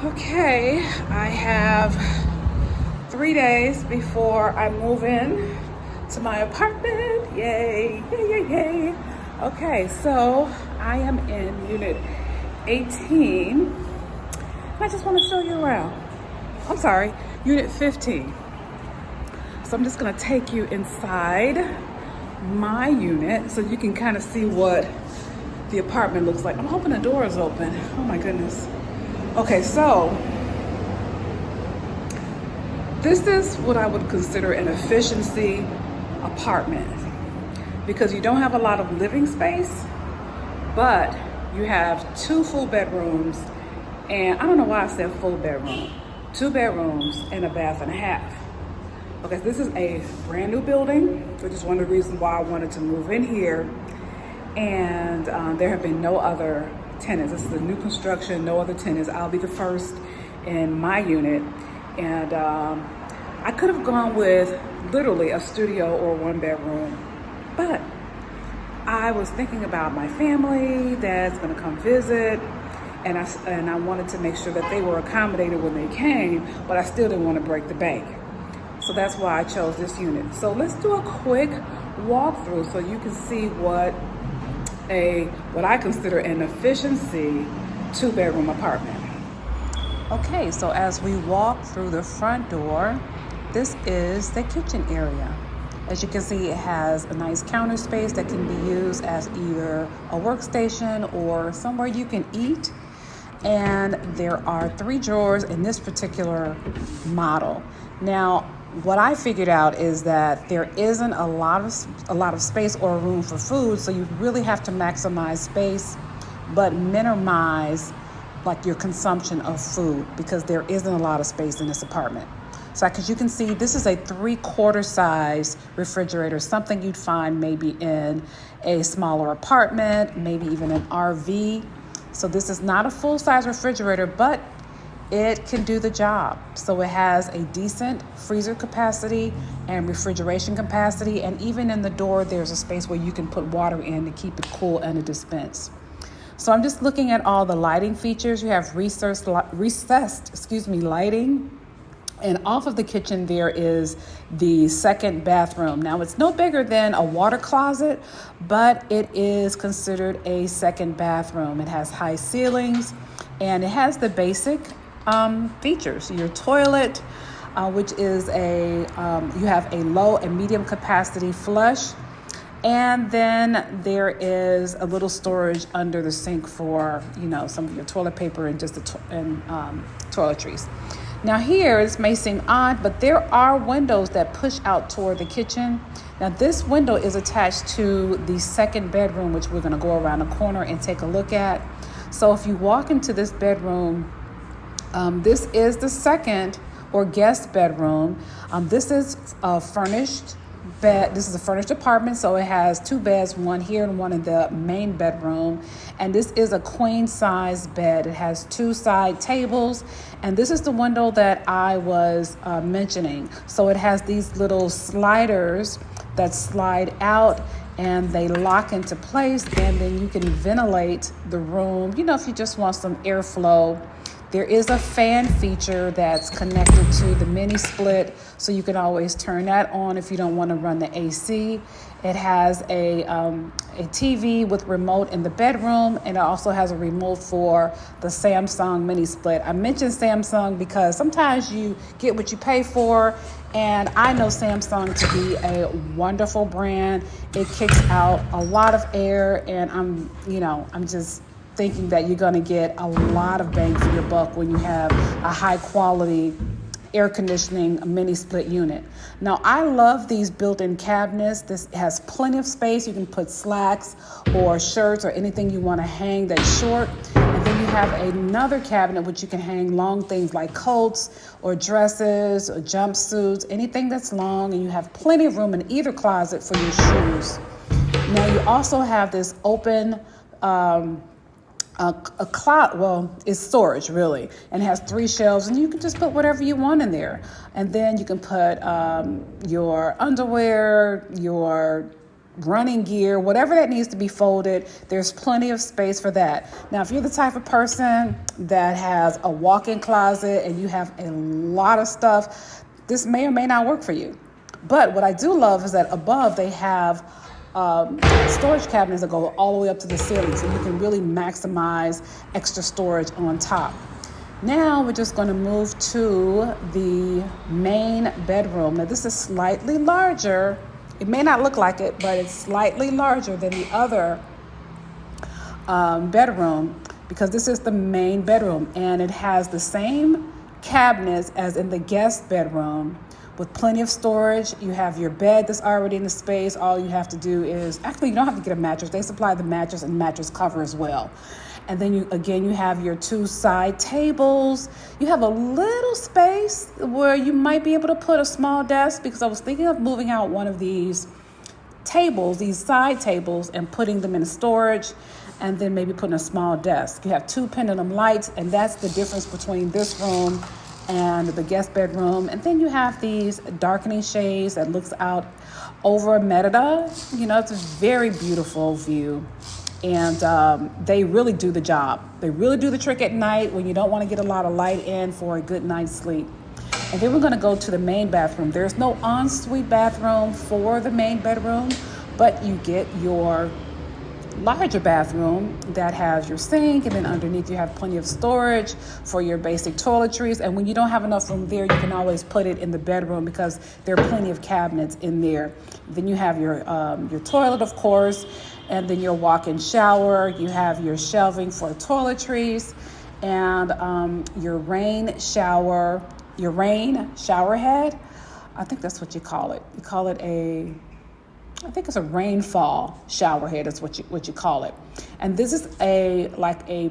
Okay, I have 3 days before I move in to my apartment. Yay, yay, yay, yay. Okay, so I am in unit 18. And I just want to show you around. I'm sorry, unit 15. So I'm just gonna take you inside my unit so you can kind of see what the apartment looks like. I'm hoping the door is open. Oh my goodness. Okay, so this is what I would consider an efficiency apartment because you don't have a lot of living space, but you have 2 full bedrooms, and I don't know why I said full bedroom, 2 bedrooms and a bath and a half. Okay, this is a brand new building, which is one of the reasons why I wanted to move in here, and there have been no other tenants. This is a new construction, no other tenants. I'll be the first in my unit, and I could have gone with literally a studio or 1 bedroom, but I was thinking about my family that's gonna come visit, and I wanted to make sure that they were accommodated when they came, but I still didn't want to break the bank. So that's why I chose this unit. So let's do a quick walkthrough so you can see what I consider an efficiency 2-bedroom apartment. Okay, so as we walk through the front door, this is the kitchen area. As you can see, it has a nice counter space that can be used as either a workstation or somewhere you can eat. And there are 3 drawers in this particular model. Now, what I figured out is that there isn't a lot of space or room for food, so you really have to maximize space, but minimize like your consumption of food because there isn't a lot of space in this apartment. So as you can see, this is a 3/4 size refrigerator, something you'd find maybe in a smaller apartment, maybe even an RV. So this is not a full-size refrigerator, but it can do the job. So it has a decent freezer capacity and refrigeration capacity, and even in the door, there's a space where you can put water in to keep it cool and to dispense. So I'm just looking at all the lighting features. You have recessed lighting. And off of the kitchen, there is the 2nd bathroom. Now, it's no bigger than a water closet, but it is considered a 2nd bathroom. It has high ceilings, and it has the basic features. Your toilet, which is you have a low and medium capacity flush. And then there is a little storage under the sink for, some of your toilet paper and just toiletries. Now here, this may seem odd, but there are windows that push out toward the kitchen. Now this window is attached to the 2nd bedroom, which we're gonna go around the corner and take a look at. So if you walk into this bedroom, this is the 2nd or guest bedroom. This is a furnished bed. This is a furnished apartment, so it has 2 beds, one here and one in the main bedroom. And this is a queen size bed. It has 2 side tables, and this is the window that I was mentioning. So it has these little sliders that slide out and they lock into place, and then you can ventilate the room, if you just want some airflow. There is a fan feature that's connected to the mini split, so you can always turn that on if you don't want to run the AC. It has a TV with remote in the bedroom, and it also has a remote for the Samsung mini split. I mentioned Samsung because sometimes you get what you pay for, and I know Samsung to be a wonderful brand. It kicks out a lot of air, and I'm just thinking that you're going to get a lot of bang for your buck when you have a high quality air conditioning mini split unit. Now, I love these built-in cabinets. This has plenty of space. You can put slacks or shirts or anything you want to hang that's short. And then you have another cabinet which you can hang long things like coats or dresses or jumpsuits, anything that's long, and you have plenty of room in either closet for your shoes. Now, you also have this open a closet, it's storage really, and it has 3 shelves, and you can just put whatever you want in there. And then you can put your underwear, your running gear, whatever that needs to be folded, there's plenty of space for that. Now, if you're the type of person that has a walk-in closet and you have a lot of stuff, this may or may not work for you. But what I do love is that above they have storage cabinets that go all the way up to the ceiling, so you can really maximize extra storage on top. Now we're just going to move to the main bedroom. Now this is slightly larger. It may not look like it, but it's slightly larger than the other bedroom, because this is the main bedroom, and it has the same cabinets as in the guest bedroom with plenty of storage. You have your bed that's already in the space. All you have to do is, actually you don't have to get a mattress. They supply the mattress and mattress cover as well. And then you have your 2 side tables. You have a little space where you might be able to put a small desk, because I was thinking of moving out one of these tables, these side tables, and putting them in storage, and then maybe putting a small desk. You have 2 pendulum lights, and that's the difference between this room and the guest bedroom. And then you have these darkening shades that looks out over Merida. It's a very beautiful view. And they really do the job. They really do the trick at night when you don't want to get a lot of light in for a good night's sleep. And then we're going to go to the main bathroom. There's no ensuite bathroom for the main bedroom, but you get your larger bathroom that has your sink, and then underneath you have plenty of storage for your basic toiletries. And when you don't have enough room there, you can always put it in the bedroom, because there are plenty of cabinets in there. Then you have your toilet, of course, and then your walk-in shower. You have your shelving for toiletries, and your rain shower head. I think that's what you call it. You call it I think it's a rainfall shower head is what you call it. And this is like a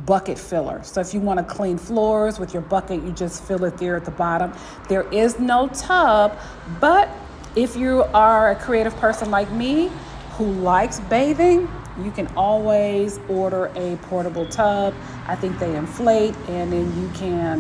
bucket filler. So if you want to clean floors with your bucket, you just fill it there at the bottom. There is no tub, but if you are a creative person like me who likes bathing, you can always order a portable tub. I think they inflate, and then you can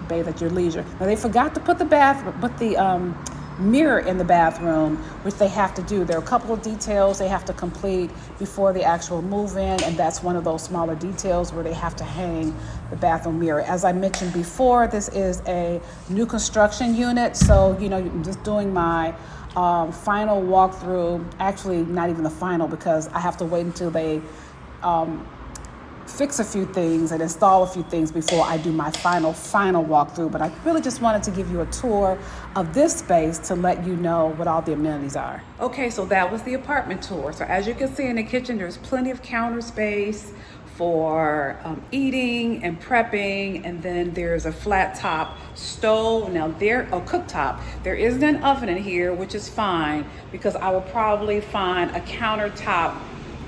bathe at your leisure. Now they forgot to put the mirror in the bathroom, which they have to do. There are a couple of details they have to complete before the actual move-in, and that's one of those smaller details where they have to hang the bathroom mirror. As I mentioned before, this is a new construction unit, so I'm just doing my final walkthrough. Actually, not even the final, because I have to wait until they fix a few things and install a few things before I do my final walkthrough. But I really just wanted to give you a tour of this space to let you know what all the amenities are. Okay, so that was the apartment tour. So as you can see in the kitchen, there's plenty of counter space for eating and prepping, and then there's a flat top stove. Now cooktop. There isn't an oven in here, which is fine, because I will probably find a countertop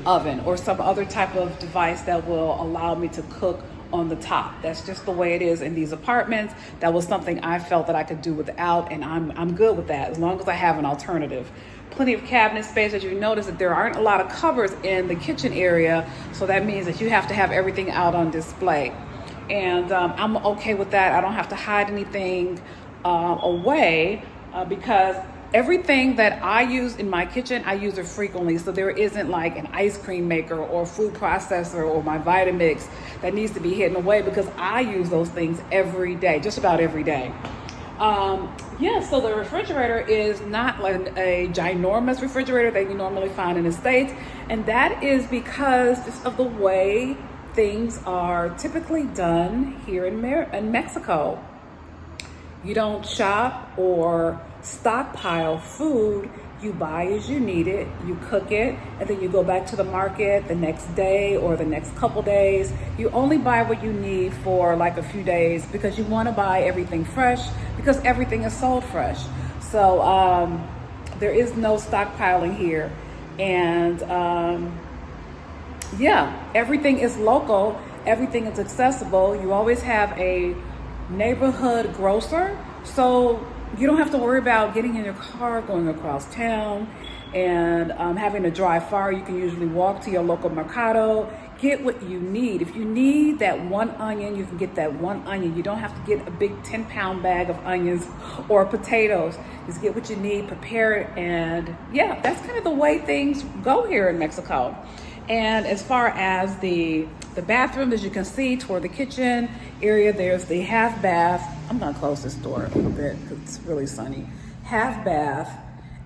oven or some other type of device that will allow me to cook on the top. That's just the way it is in these apartments. That was something I felt that I could do without, and I'm good with that as long as I have an alternative. Plenty of cabinet space. As you notice, that there aren't a lot of cupboards in the kitchen area, so that means that you have to have everything out on display. And I'm okay with that. I don't have to hide anything away because everything that I use in my kitchen, I use it frequently. So there isn't like an ice cream maker or food processor or my Vitamix that needs to be hidden away, because I use those things every day, just about every day. So the refrigerator is not like a ginormous refrigerator that you normally find in the States. And that is because just of the way things are typically done here in Mexico. You don't shop or stockpile food. You buy as you need it, you cook it, and then you go back to the market the next day or the next couple days. You only buy what you need for like a few days, because you want to buy everything fresh, because everything is sold fresh. So there is no stockpiling here. And everything is local, everything is accessible. You always have a neighborhood grocer, so you don't have to worry about getting in your car, going across town, and having to drive far. You can usually walk to your local mercado, get what you need. If you need that one onion, you can get that one onion. You don't have to get a big 10-pound bag of onions or potatoes. Just get what you need, prepare it, and yeah, that's kind of the way things go here in Mexico. And as far as the bathroom, as you can see toward the kitchen area, there's the half bath. I'm gonna close this door a little bit because it's really sunny. Half bath.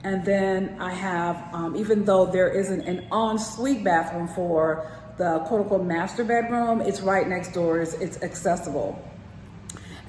And then I have, even though there isn't an ensuite bathroom for the quote-unquote master bedroom, it's right next door, it's accessible.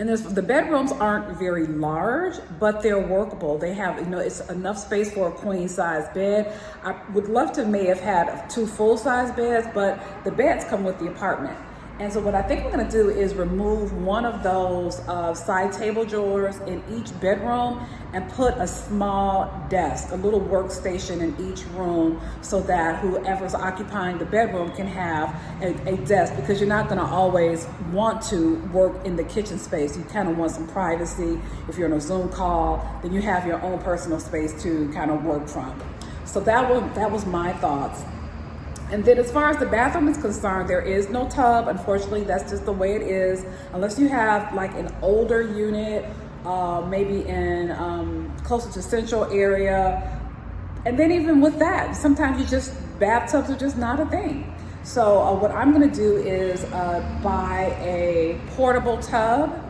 And the bedrooms aren't very large, but they're workable. They have, it's enough space for a queen size bed. I would love to may have had 2 full-size beds, but the beds come with the apartment. And so what I think we're gonna do is remove one of those side table drawers in each bedroom and put a small desk, a little workstation in each room, so that whoever's occupying the bedroom can have a desk, because you're not gonna always want to work in the kitchen space. You kind of want some privacy. If you're on a Zoom call, then you have your own personal space to kind of work from. So that was my thoughts. And then as far as the bathroom is concerned, there is no tub. Unfortunately, that's just the way it is. Unless you have like an older unit, maybe in closer to central area. And then even with that, sometimes bathtubs are just not a thing. So what I'm gonna do is buy a portable tub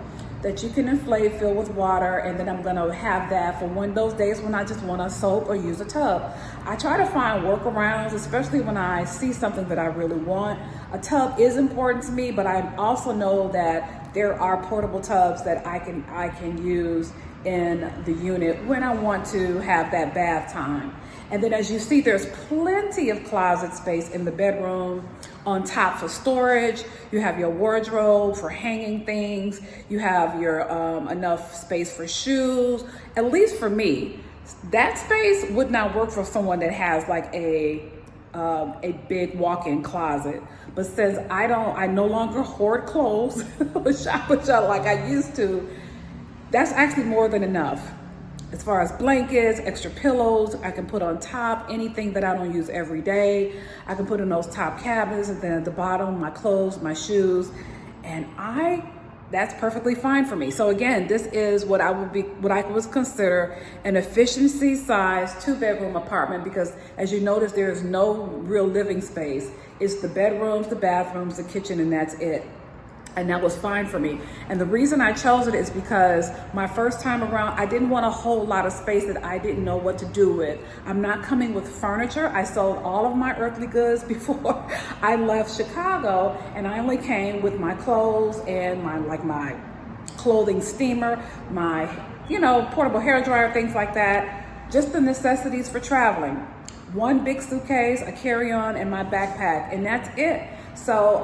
that you can inflate, fill with water, and then I'm gonna have that for one of those days when I just wanna soak or use a tub. I try to find workarounds, especially when I see something that I really want. A tub is important to me, but I also know that there are portable tubs that I can use in the unit when I want to have that bath time. And then as you see, there's plenty of closet space in the bedroom. On top for storage, you have your wardrobe for hanging things. You have your enough space for shoes. At least for me, that space would not work for someone that has like a big walk-in closet. But since I no longer hoard clothes or shop like I used to, that's actually more than enough. As far as blankets, extra pillows, I can put on top, anything that I don't use every day. I can put in those top cabinets, and then at the bottom, my clothes, my shoes, and that's perfectly fine for me. So again, this is what I would consider an efficiency size 2-bedroom apartment, because as you notice, there is no real living space. It's the bedrooms, the bathrooms, the kitchen, and that's it. And that was fine for me. And the reason I chose it is because my first time around, I didn't want a whole lot of space that I didn't know what to do with. I'm not coming with furniture. I sold all of my earthly goods before I left Chicago, and I only came with my clothes and my clothing steamer, my portable hair dryer, things like that. Just the necessities for traveling. One big suitcase, a carry-on, and my backpack, and that's it. So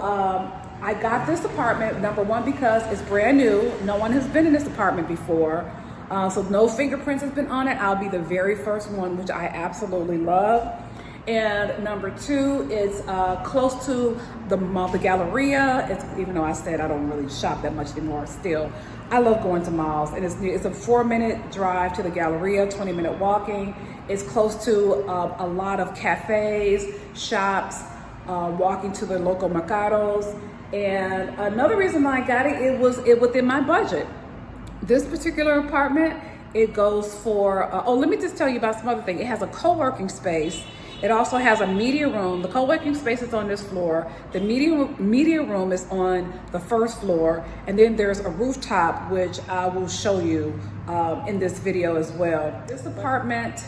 I got this apartment, number one, because it's brand new. No one has been in this apartment before. So no fingerprints has been on it. I'll be the very first one, which I absolutely love. And number two, it's close to the Galleria. Even though I said I don't really shop that much anymore, still, I love going to malls. And it's a 4-minute drive to the Galleria, 20-minute walking. It's close to a lot of cafes, shops, walking to the local mercados. And another reason why I got it was within my budget. This particular apartment, it goes for, let me just tell you about some other thing. It has a co-working space. It also has a media room. The co-working space is on this floor. The media room is on the first floor. And then there's a rooftop, which I will show you in this video as well. This apartment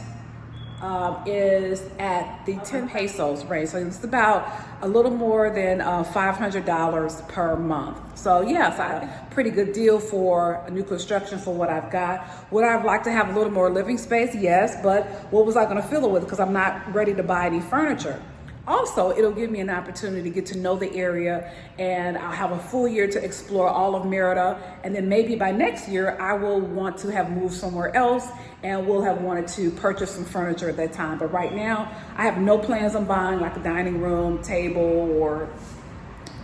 is at the 10 pesos range. So it's about a little more than $500 per month. So yes, a pretty good deal for a new construction for what I've got. Would I like to have a little more living space? Yes, but what was I gonna fill it with? Because I'm not ready to buy any furniture. Also, it'll give me an opportunity to get to know the area, and I'll have a full year to explore all of Merida. And then maybe by next year, I will want to have moved somewhere else and will have wanted to purchase some furniture at that time. But right now, I have no plans on buying like a dining room table or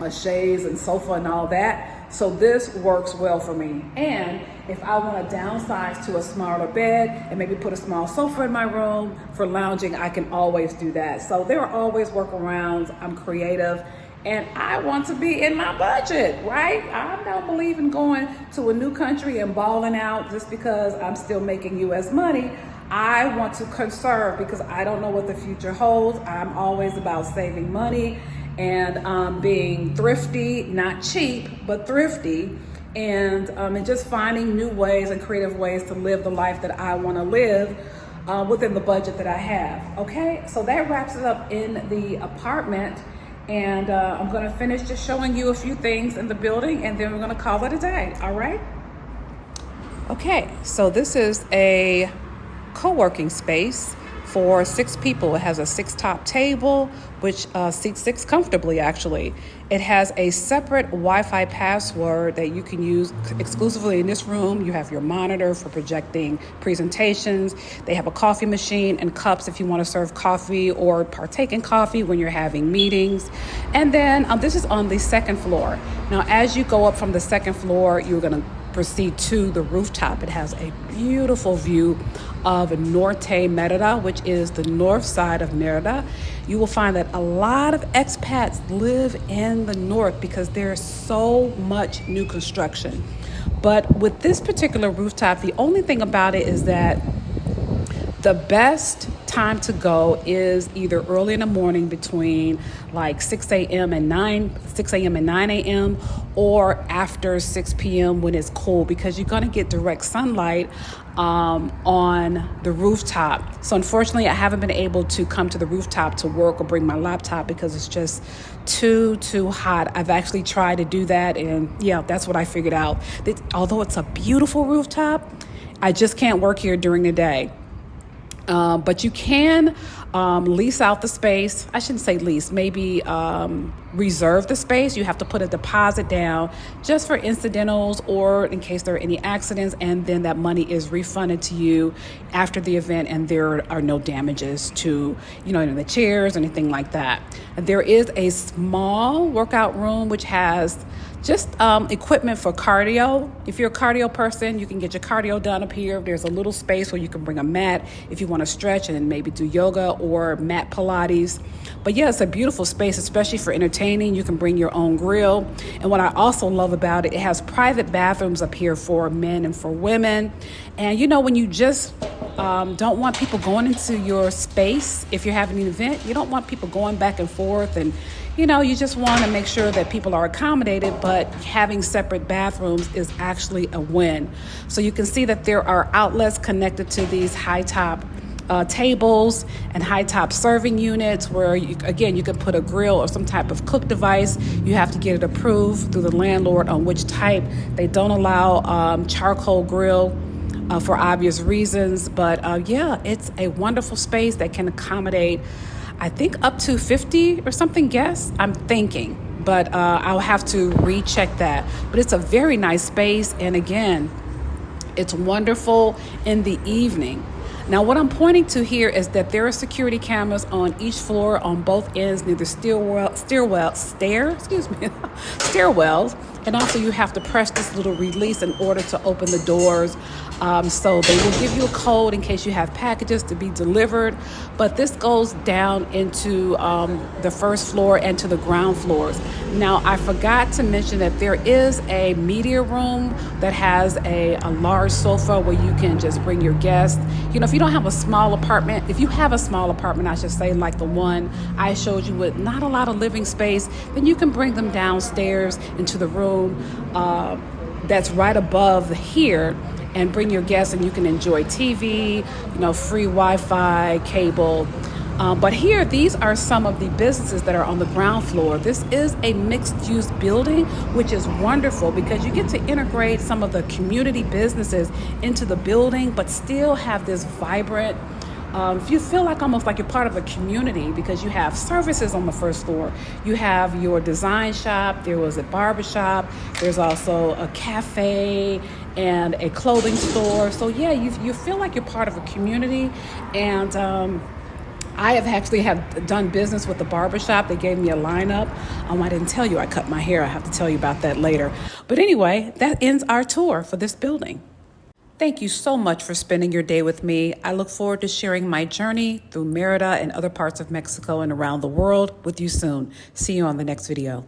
a chaise and sofa and all that. So this works well for me. And if I want to downsize to a smaller bed and maybe put a small sofa in my room for lounging, I can always do that. So there are always workarounds. I'm creative, And I want to be in my budget, right? I don't believe in going to a new country and balling out just because I'm still making US money. I want to conserve because I don't know what the future holds. I'm always about saving money and being thrifty, not cheap, but thrifty, and just finding new ways and creative ways to live the life that I want to live within the budget that I have. Okay, so that wraps it up in the apartment. And I'm gonna finish just showing you a few things in the building, and then we're gonna call it a day, all right? Okay, so this is a co-working space for 6 people. It has a 6-top table, which seats 6 comfortably, actually. It has a separate Wi-Fi password that you can use exclusively in this room. You have your monitor for projecting presentations. They have a coffee machine and cups if you want to serve coffee or partake in coffee when you're having meetings. And then this is on the 2nd floor. Now, as you go up from the 2nd floor, you're going to proceed to the rooftop. It has a beautiful view of Norte Merida, which is the north side of Merida. You will find that a lot of expats live in the north because there's so much new construction. But with this particular rooftop, the only thing about it is that the best time to go is either early in the morning between like 6 a.m. and 9 a.m. or after 6 p.m. when it's cool, because you're going to get direct sunlight on the rooftop. So unfortunately, I haven't been able to come to the rooftop to work or bring my laptop because it's just too hot. I've actually tried to do that, and yeah, that's what I figured out. Although it's a beautiful rooftop, I just can't work here during the day. But you can lease out the space. I shouldn't say lease, maybe reserve the space. You have to put a deposit down just for incidentals or in case there are any accidents, and then that money is refunded to you after the event, and there are no damages to, the chairs or anything like that. And there is a small workout room which has just equipment for cardio. If you're a cardio person, you can get your cardio done up here. There's a little space where you can bring a mat if you want to stretch and maybe do yoga or mat Pilates. But yeah, it's a beautiful space, especially for entertaining. You can bring your own grill. And what I also love about it, it has private bathrooms up here for men and for women. And when you just don't want people going into your space, if you're having an event, you don't want people going back and forth, and you just want to make sure that people are accommodated, but having separate bathrooms is actually a win. So you can see that there are outlets connected to these high-top tables and high-top serving units where, you can put a grill or some type of cook device. You have to get it approved through the landlord on which type. They don't allow charcoal grill for obvious reasons. But it's a wonderful space that can accommodate, I think, up to 50 or something guests, I'm thinking. But I'll have to recheck that. But it's a very nice space. And again, it's wonderful in the evening. Now, what I'm pointing to here is that there are security cameras on each floor on both ends near the stairwells. And also you have to press this little release in order to open the doors. So they will give you a code in case you have packages to be delivered. But this goes down into the first floor and to the ground floors. Now, I forgot to mention that there is a media room that has a large sofa where you can just bring your guests. If you don't have a small apartment, if you have a small apartment, I should say, like the one I showed you with not a lot of living space, then you can bring them downstairs into the room that's right above here and bring your guests, and you can enjoy TV, free Wi-Fi, cable. But here, these are some of the businesses that are on the ground floor. This is a mixed-use building, which is wonderful because you get to integrate some of the community businesses into the building, but still have this vibrant, you feel like almost like you're part of a community because you have services on the first floor. You have your design shop, there was a barbershop, there's also a cafe and a clothing store. So yeah, you feel like you're part of a community. And I have done business with the barbershop. They gave me a lineup. I didn't tell you I cut my hair. I have to tell you about that later. But anyway, that ends our tour for this building. Thank you so much for spending your day with me. I look forward to sharing my journey through Merida and other parts of Mexico and around the world with you soon. See you on the next video.